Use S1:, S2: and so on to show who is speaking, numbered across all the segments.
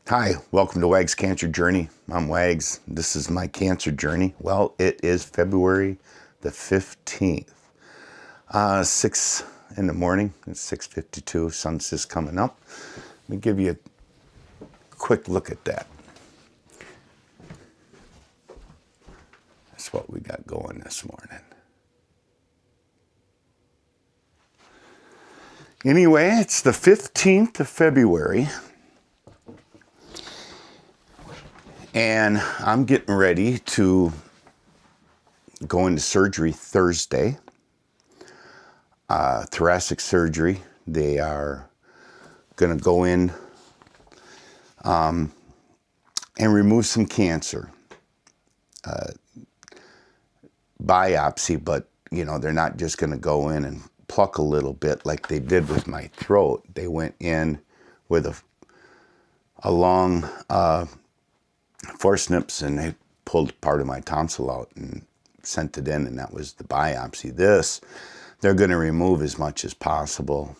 S1: Hi, welcome to Wags Cancer Journey. I'm Wags. This is my cancer journey. Well, it is February the 15th. 6 in the morning. It's 6:52. Sun's just coming up. Let me give you a quick look at that. That's what we got going this morning. Anyway, it's the 15th of February. And I'm getting ready to go into surgery Thursday. Thoracic surgery. They are going to go in and remove some cancer. Biopsy, but they're not just going to go in and pluck a little bit like they did with my throat. They went in with a long forceps and they pulled part of my tonsil out and sent it in, and that was the biopsy. This, they're going to remove as much as possible,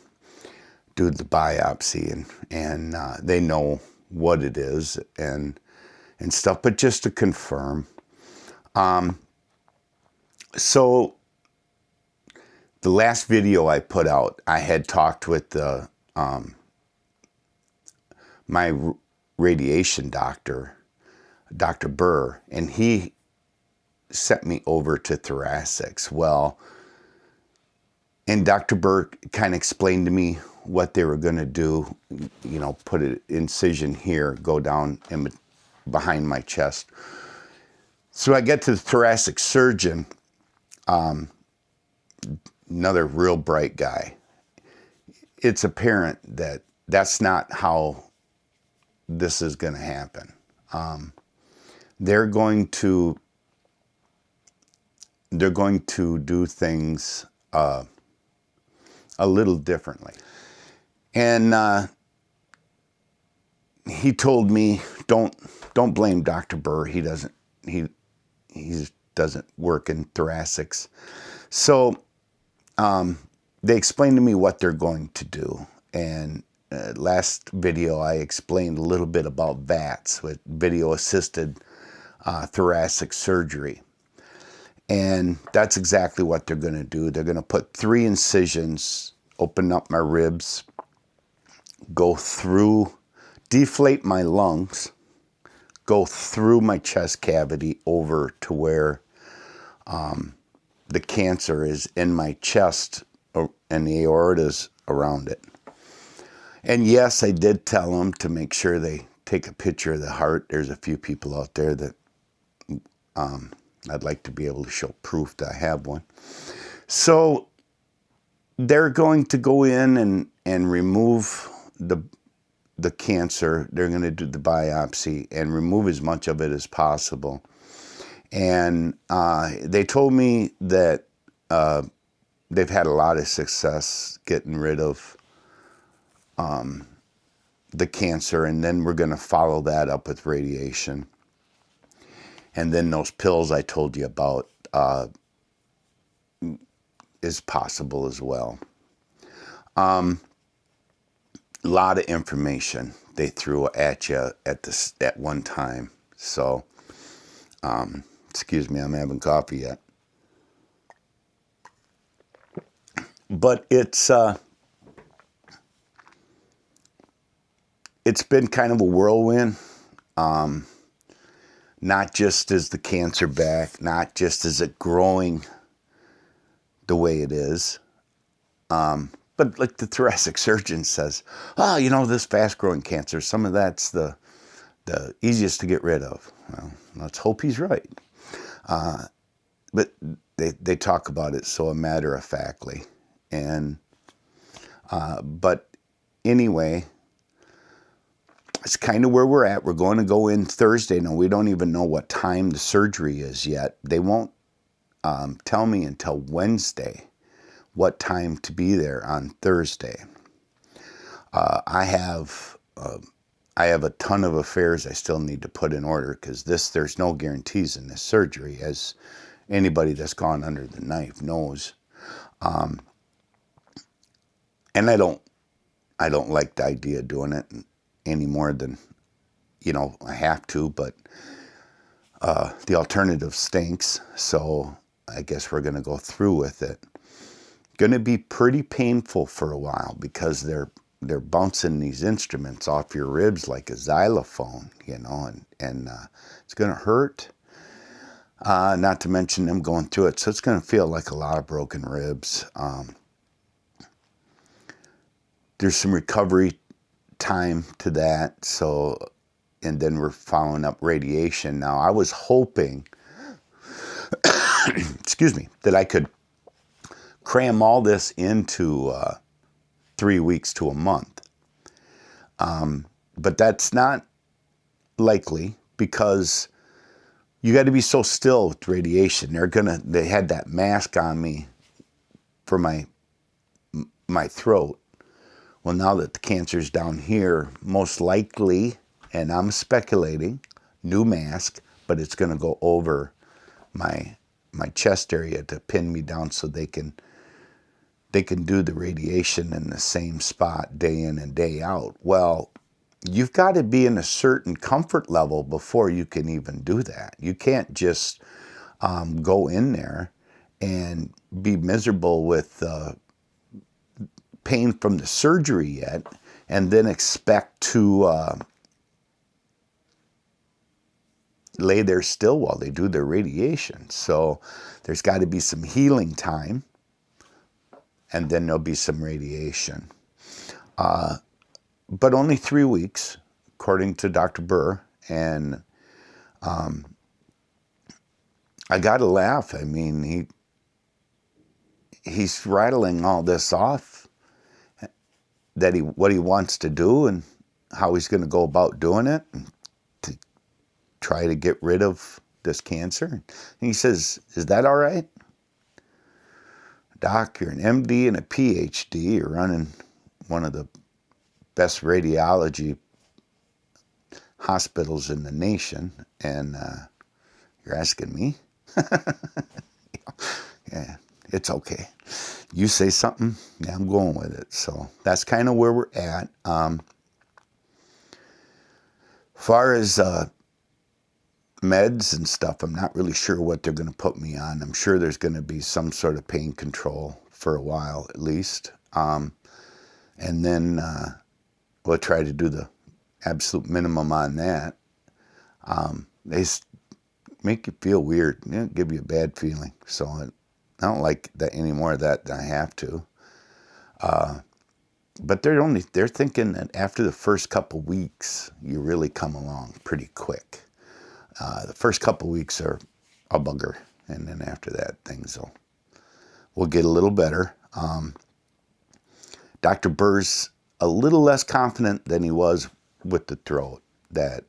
S1: do the biopsy, and they know what it is and stuff, but just to confirm. So the last video I put out, I had talked with my radiation doctor, Dr. Burr, and he sent me over to thoracics. Well, and Dr. Burr kind of explained to me what they were going to do, put an incision here, go down behind my chest. So I get to the thoracic surgeon, another real bright guy. It's apparent that that's not how this is going to happen. They're going to do things a little differently. And he told me, don't blame Dr. Burr. He doesn't work in thoracics. So they explained to me what they're going to do. And last video I explained a little bit about VATS, with video assisted thoracic surgery. And that's exactly what they're going to do. They're going to put 3 incisions, open up my ribs, go through, deflate my lungs, go through my chest cavity over to where the cancer is in my chest and the aorta's around it. And yes, I did tell them to make sure they take a picture of the heart. There's a few people out there that I'd like to be able to show proof that I have one. So they're going to go in and remove the cancer. They're going to do the biopsy and remove as much of it as possible. And they told me that they've had a lot of success getting rid of the cancer, and then we're going to follow that up with radiation. And then those pills I told you about is possible as well. A lot of information they threw at you at one time. So, excuse me, I'm having coffee yet. But it's been kind of a whirlwind. Not just is the cancer back, not just is it growing the way it is, but like the thoracic surgeon says, this fast-growing cancer, some of that's the easiest to get rid of. Well, let's hope he's right. But they talk about it so matter-of-factly. And but anyway, it's kind of where we're at. We're going to go in Thursday. Now, we don't even know what time the surgery is yet. They won't tell me until Wednesday what time to be there on Thursday. I have a ton of affairs I still need to put in order, because there's no guarantees in this surgery, as anybody that's gone under the knife knows. And I don't like the idea of doing it any more than I have to, but the alternative stinks. So I guess we're going to go through with it. Going to be pretty painful for a while because they're bouncing these instruments off your ribs like a xylophone, and it's going to hurt. Not to mention them going through it. So it's going to feel like a lot of broken ribs. There's some recovery time to that. So, and then we're following up radiation. Now, I was hoping, excuse me, that I could cram all this into 3 weeks to a month. But that's not likely because you got to be so still with radiation. They had that mask on me for my throat. Well, now that the cancer's down here, most likely, and I'm speculating, new mask, but it's going to go over my chest area to pin me down so they can do the radiation in the same spot day in and day out. Well, you've got to be in a certain comfort level before you can even do that. You can't just go in there and be miserable with pain from the surgery yet and then expect to lay there still while they do their radiation. So there's got to be some healing time, and then there'll be some radiation. But only 3 weeks, according to Dr. Burr. And I got to laugh. I mean, he's rattling all this off, what he wants to do and how he's going to go about doing it and to try to get rid of this cancer. And he says, "Is that all right? Doc, you're an MD and a PhD. You're running one of the best radiology hospitals in the nation, and you're asking me?" Yeah, it's okay. You say something, yeah, I'm going with it. So that's kind of where we're at. Far as meds and stuff, I'm not really sure what they're going to put me on. I'm sure there's going to be some sort of pain control for a while at least. And then we'll try to do the absolute minimum on that. They make you feel weird, give you a bad feeling. So I don't like that any more of that than I have to. But they're thinking that after the first couple weeks, you really come along pretty quick. The first couple weeks are a bugger, and then after that, things will get a little better. Dr. Burr's a little less confident than he was with the throat, that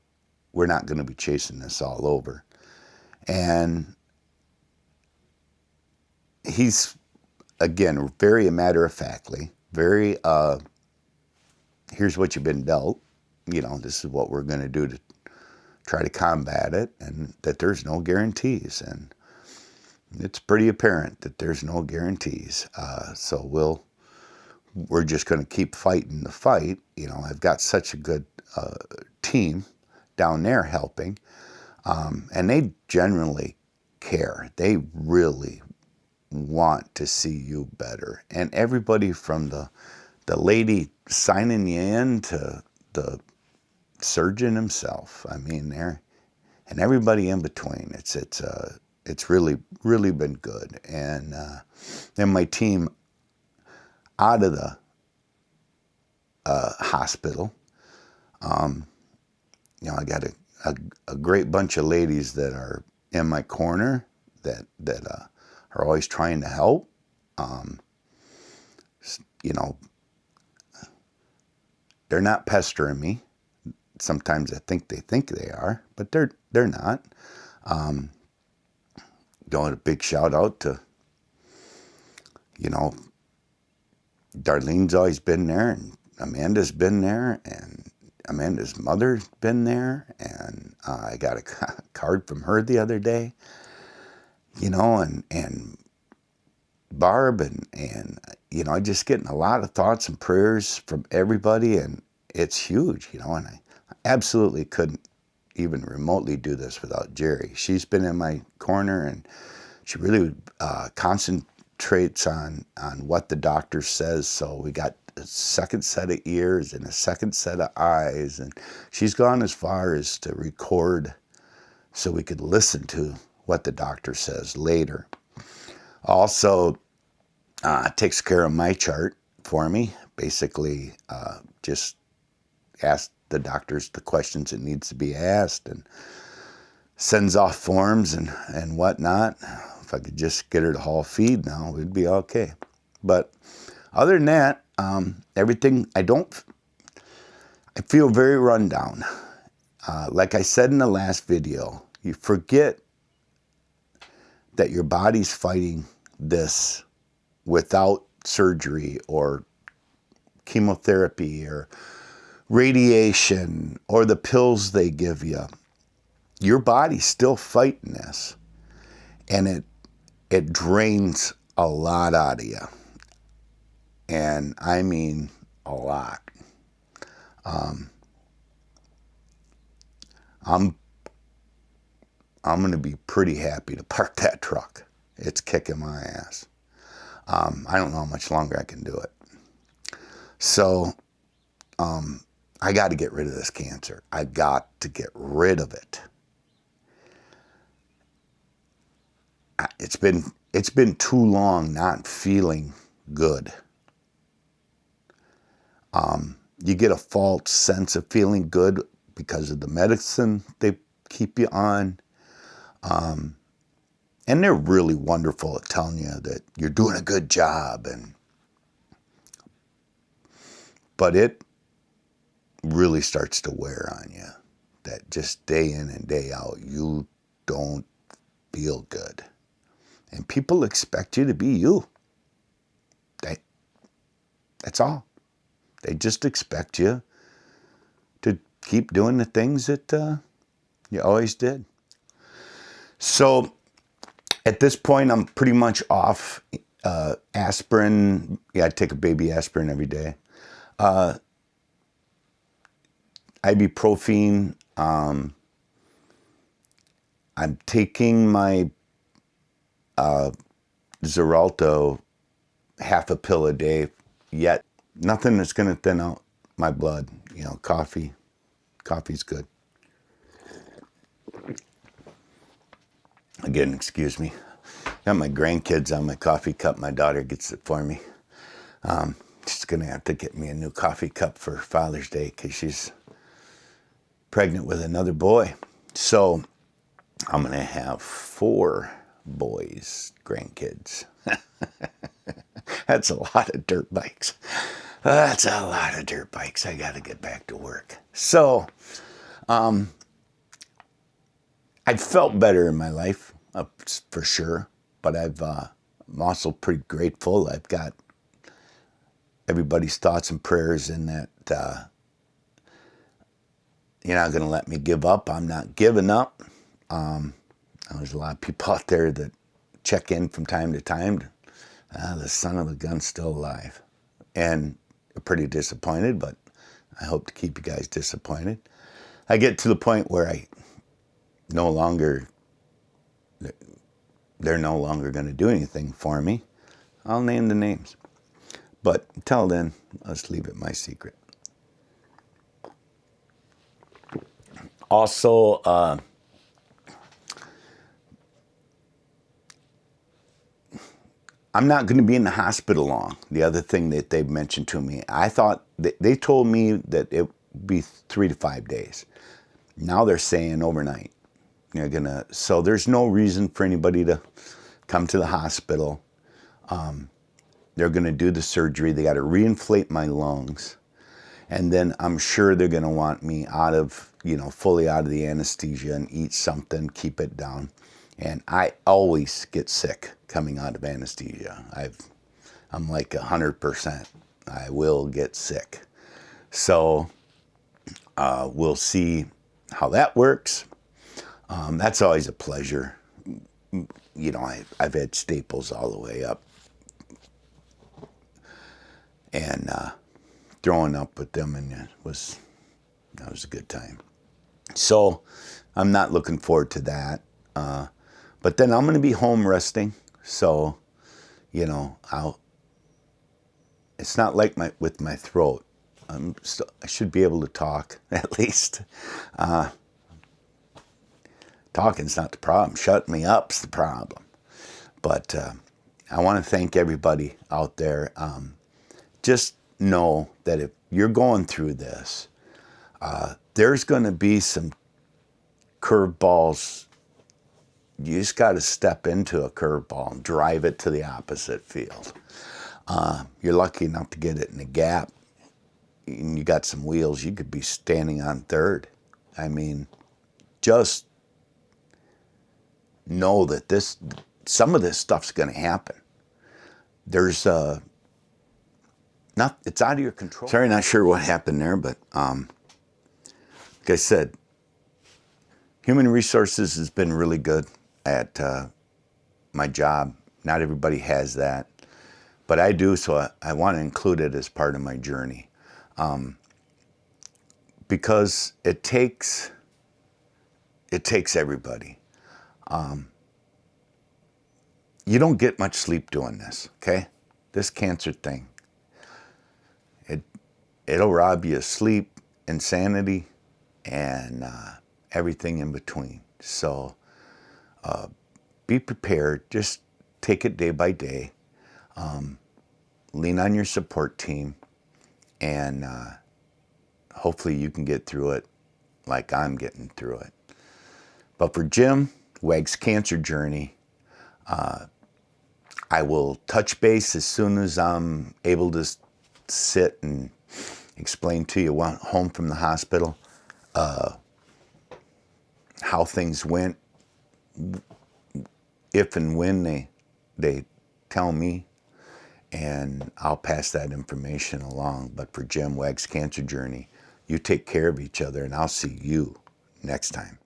S1: we're not going to be chasing this all over. And he's, again, very matter-of-factly, very, here's what you've been dealt. This is what we're going to do to try to combat it, and that there's no guarantees. And it's pretty apparent that there's no guarantees. So we're just going to keep fighting the fight. I've got such a good team down there helping, and they generally care. They really want to see you better. And everybody from the lady signing you in to the surgeon himself, I mean, and everybody in between. It's really, really been good. And then my team out of the hospital, I got a great bunch of ladies that are in my corner that are always trying to help. They're not pestering me. Sometimes I think they are, but they're not. Going a big shout out to, Darlene's always been there, and Amanda's been there, and Amanda's mother's been there, and I got a card from her the other day, and Barb, and I just getting a lot of thoughts and prayers from everybody, and it's huge, and I absolutely couldn't even remotely do this without Jerry. She's been in my corner, and she really concentrates on what the doctor says. So we got a second set of ears and a second set of eyes, and she's gone as far as to record so we could listen to what the doctor says later. Also, takes care of my chart for me. Basically, just ask the doctors the questions that needs to be asked, and sends off forms and whatnot. If I could just get her to haul feed now, we'd be okay. But other than that, everything, I feel very run down. Like I said in the last video, you forget that your body's fighting this without surgery or chemotherapy or radiation or the pills they give you. Your body's still fighting this, and it drains a lot out of you, and I mean a lot. I'm gonna be pretty happy to park that truck. It's kicking my ass. I don't know how much longer I can do it. So I got to get rid of this cancer. I got to get rid of it. It's been too long not feeling good. You get a false sense of feeling good because of the medicine they keep you on. And they're really wonderful at telling you that you're doing a good job. But it really starts to wear on you. That just day in and day out, you don't feel good. And people expect you to be you. That's all. They just expect you to keep doing the things that you always did. So at this point, I'm pretty much off aspirin. Yeah, I take a baby aspirin every day. Ibuprofen. I'm taking my Xarelto half a pill a day, yet nothing that's going to thin out my blood. You know, coffee. Coffee's good. Again, excuse me. Got my grandkids on my coffee cup. My daughter gets it for me. She's going to have to get me a new coffee cup for Father's Day because she's pregnant with another boy. So I'm going to have 4 boys, grandkids. That's a lot of dirt bikes. That's a lot of dirt bikes. I got to get back to work. So I felt better in my life, for sure. But I'm also pretty grateful. I've got everybody's thoughts and prayers in that you're not going to let me give up. I'm not giving up. There's a lot of people out there that check in from time to time. The son of a gun's still alive. And I'm pretty disappointed, but I hope to keep you guys disappointed. I get to the point where they're no longer going to do anything for me. I'll name the names. But until then, let's leave it my secret. Also, I'm not going to be in the hospital long. The other thing that they've mentioned to me, I thought they told me that it would be 3 to 5 days. Now they're saying overnight. So there's no reason for anybody to come to the hospital. They're going to do the surgery. They got to reinflate my lungs. And then I'm sure they're going to want me fully out of the anesthesia and eat something, keep it down. And I always get sick coming out of anesthesia. I'm like 100%. I will get sick. So we'll see how that works. That's always a pleasure. I've had staples all the way up. And throwing up with them, and that was a good time. So I'm not looking forward to that. But then I'm going to be home resting. So, you know, it's not like with my throat. I should be able to talk at least. Talking's not the problem. Shutting me up's the problem. But I want to thank everybody out there. Just know that if you're going through this, there's going to be some curveballs. You just got to step into a curveball and drive it to the opposite field. You're lucky enough to get it in a gap, and you got some wheels, you could be standing on third. I mean, just know that some of this stuff's going to happen. There's it's out of your control. Sorry, not sure what happened there, but like I said, human resources has been really good at my job. Not everybody has that, but I do, so I want to include it as part of my journey. Because it takes everybody. You don't get much sleep doing this, okay? This cancer thing. It'll rob you of sleep, insanity, and everything in between. So be prepared. Just take it day by day. Lean on your support team, and hopefully you can get through it like I'm getting through it. But for Jim, Weg's Cancer Journey, I will touch base as soon as I'm able to sit and explain to you home from the hospital how things went, if and when they tell me, and I'll pass that information along. But for Jim, Weg's Cancer Journey, you take care of each other, and I'll see you next time.